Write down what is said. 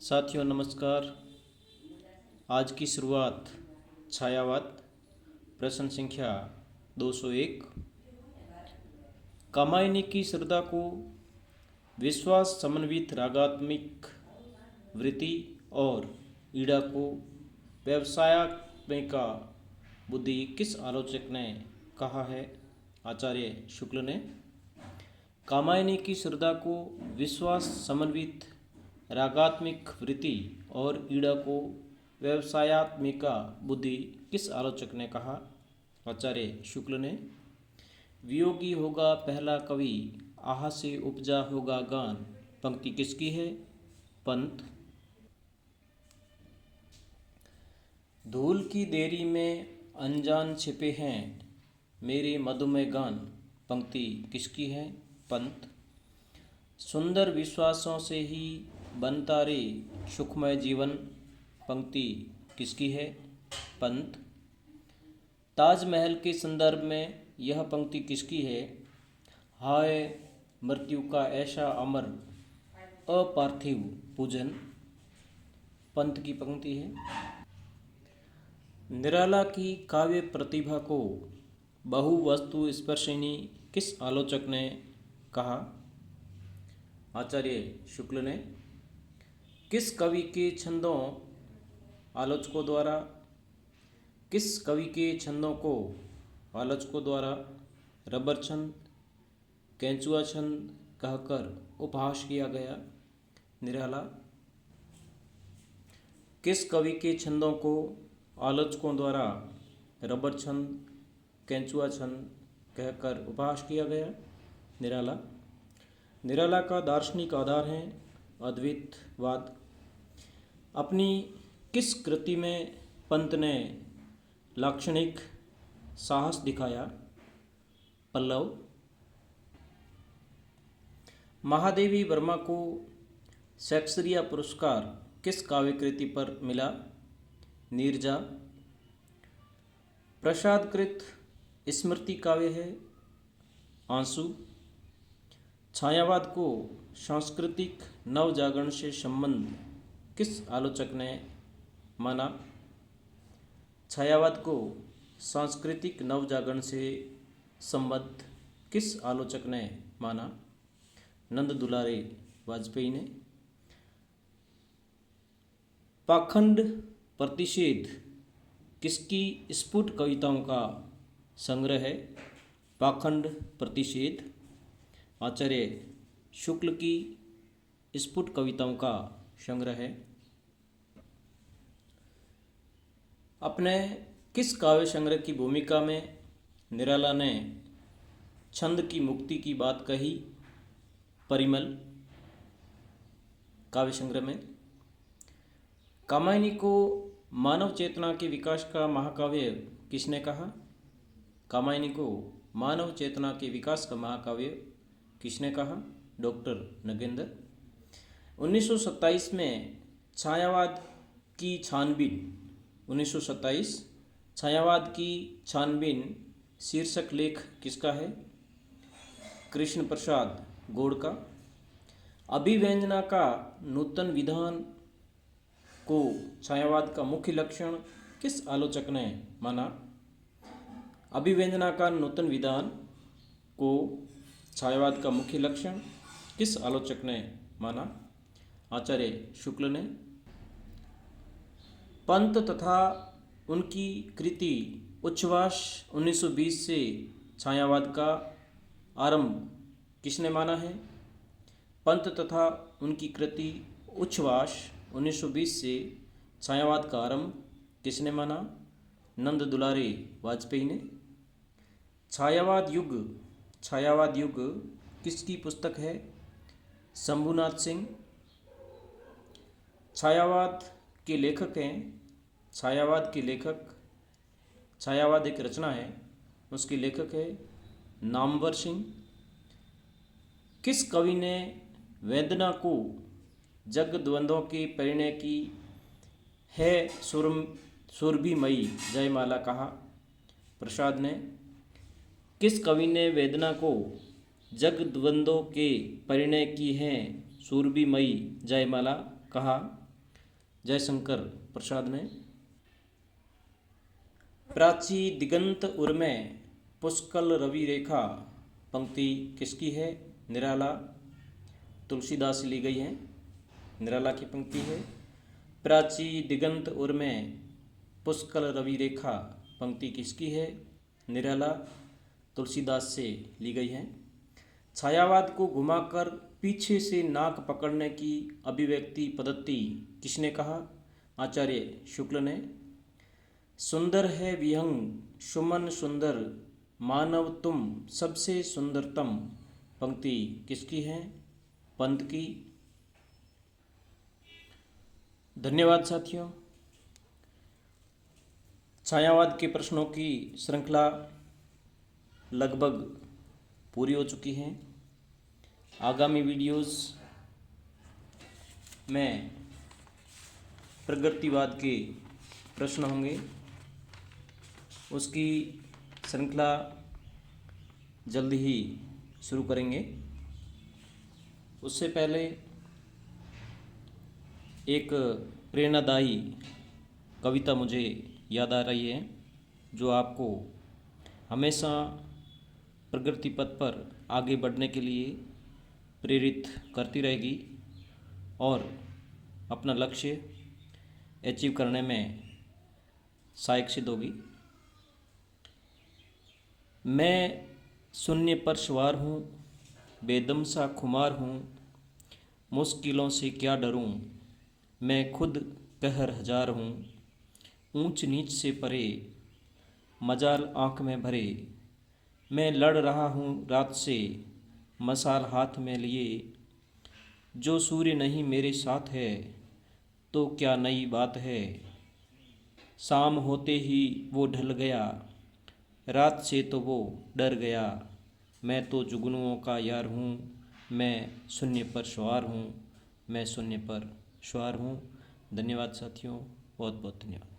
साथियों नमस्कार। आज की शुरुआत छायावाद प्रश्न संख्या 201। कामायनी की श्रद्धा को विश्वास समन्वित रागात्मिक वृत्ति और ईड़ा को व्यवसायत्मिका बुद्धि किस आलोचक ने कहा है? आचार्य शुक्ल ने। कामायनी की श्रद्धा को विश्वास समन्वित रागात्मिक वृत्ति और ईड़ा को व्यवसायत्मिका बुद्धि किस आलोचक ने कहा? आचार्य शुक्ल ने। वियोगी होगा पहला कवि, आह से उपजा होगा गान, पंक्ति किसकी है? पंत। धूल की देरी में अनजान छिपे हैं मेरे मधुमय गान, पंक्ति किसकी है? पंत। सुंदर विश्वासों से ही बनता रे सुखमय जीवन, पंक्ति किसकी है? पंत। ताजमहल के संदर्भ में यह पंक्ति किसकी है? हाय मृत्यु का ऐसा अमर अपार्थिव पूजन, पंत की पंक्ति है। निराला की काव्य प्रतिभा को बहु वस्तु स्पर्शिनी किस आलोचक ने कहा? आचार्य शुक्ल ने। किस कवि के छंदों आलोचकों द्वारा रबर छंद, केंचुआ छंद कहकर उपहास किया गया? निराला। किस कवि के छंदों को आलोचकों द्वारा रबर छंद, केंचुआ छंद कहकर उपहास किया गया? निराला। निराला का दार्शनिक आधार है अद्वैतवाद। अपनी किस कृति में पंत ने लाक्षणिक साहस दिखाया? पल्लव। महादेवी वर्मा को शेक्सपियर पुरस्कार किस काव्य कृति पर मिला? नीरजा। प्रसादकृत स्मृति काव्य है आंसू। छायावाद को सांस्कृतिक नवजागरण से संबंध किस आलोचक ने माना? छायावाद को सांस्कृतिक नवजागरण से संबद्ध किस आलोचक ने माना? नंद दुलारे वाजपेयी ने। पाखंड प्रतिषेध किसकी स्फुट कविताओं का संग्रह है? पाखंड प्रतिषेध आचार्य शुक्ल की स्फुट कविताओं का संग्रह है। अपने किस काव्य संग्रह की भूमिका में निराला ने छंद की मुक्ति की बात कही? परिमल काव्य संग्रह में। कामायनी को मानव चेतना के विकास का महाकाव्य किसने कहा? कामायनी को मानव चेतना के विकास का महाकाव्य किसने कहा? डॉक्टर नगेंद्र। 1927 में छायावाद की छानबीन शीर्षक लेख किसका है? कृष्ण प्रसाद गौड़ का। अभिव्यंजना का नूतन विधान को छायावाद का मुख्य लक्षण किस आलोचक ने माना? अभिव्यंजना का नूतन विधान को छायावाद का मुख्य लक्षण किस आलोचक ने माना? आचार्य शुक्ल ने। पंत तथा उनकी कृति उच्छ्वास 1920 से छायावाद का आरंभ किसने माना है? पंत तथा उनकी कृति उच्छ्वास 1920 से छायावाद का आरंभ किसने माना? नंद दुलारे वाजपेयी ने। छायावाद युग किसकी पुस्तक है? शंभुनाथ सिंह। छायावाद के लेखक हैं छायावाद एक रचना है, उसके लेखक है नामवर सिंह। किस कवि ने वेदना को जग द्वंद्वों के परिणय की है सुरभिमयी जयमाला कहा? प्रसाद ने। किस कवि ने वेदना को जग द्वंद्वों के परिणय की है सुरभिमयी जयमाला कहा? जयशंकर प्रसाद ने। प्राची दिगंत उर्मे पुष्कल रवि रेखा पंक्ति किसकी है? निराला, तुलसीदास से ली गई है, निराला की पंक्ति है। प्राची दिगंत उर्मे पुष्कल रवि रेखा पंक्ति किसकी है? निराला, तुलसीदास से ली गई है। छायावाद को घुमाकर पीछे से नाक पकड़ने की अभिव्यक्ति पद्धति किसने कहा? आचार्य शुक्ल ने। सुंदर है विहंग सुमन सुंदर मानव तुम सबसे सुंदरतम पंक्ति किसकी है? पंत की। धन्यवाद साथियों। छायावाद के प्रश्नों की श्रृंखला लगभग पूरी हो चुकी है। आगामी वीडियोस में प्रगतिवाद के प्रश्न होंगे, उसकी श्रृंखला जल्द ही शुरू करेंगे। उससे पहले एक प्रेरणादायी कविता मुझे याद आ रही है, जो आपको हमेशा प्रगति पथ पर आगे बढ़ने के लिए प्रेरित करती रहेगी और अपना लक्ष्य अचीव करने में सहायक सिद्ध होगी। मैं शून्य पर सवार हूँ, बेदम सा खुमार हूँ, मुश्किलों से क्या डरूँ, मैं खुद कहर हजार हूँ, ऊंच नीच से परे मजाल आँख में भरे, मैं लड़ रहा हूँ रात से मसाल हाथ में लिए, जो सूर्य नहीं मेरे साथ है तो क्या नई बात है, शाम होते ही वो ढल गया, रात से तो वो डर गया, मैं तो जुगनुओं का यार हूँ, मैं शून्य पर सवार हूँ, मैं शून्य पर सवार हूँ। धन्यवाद साथियों, बहुत बहुत धन्यवाद।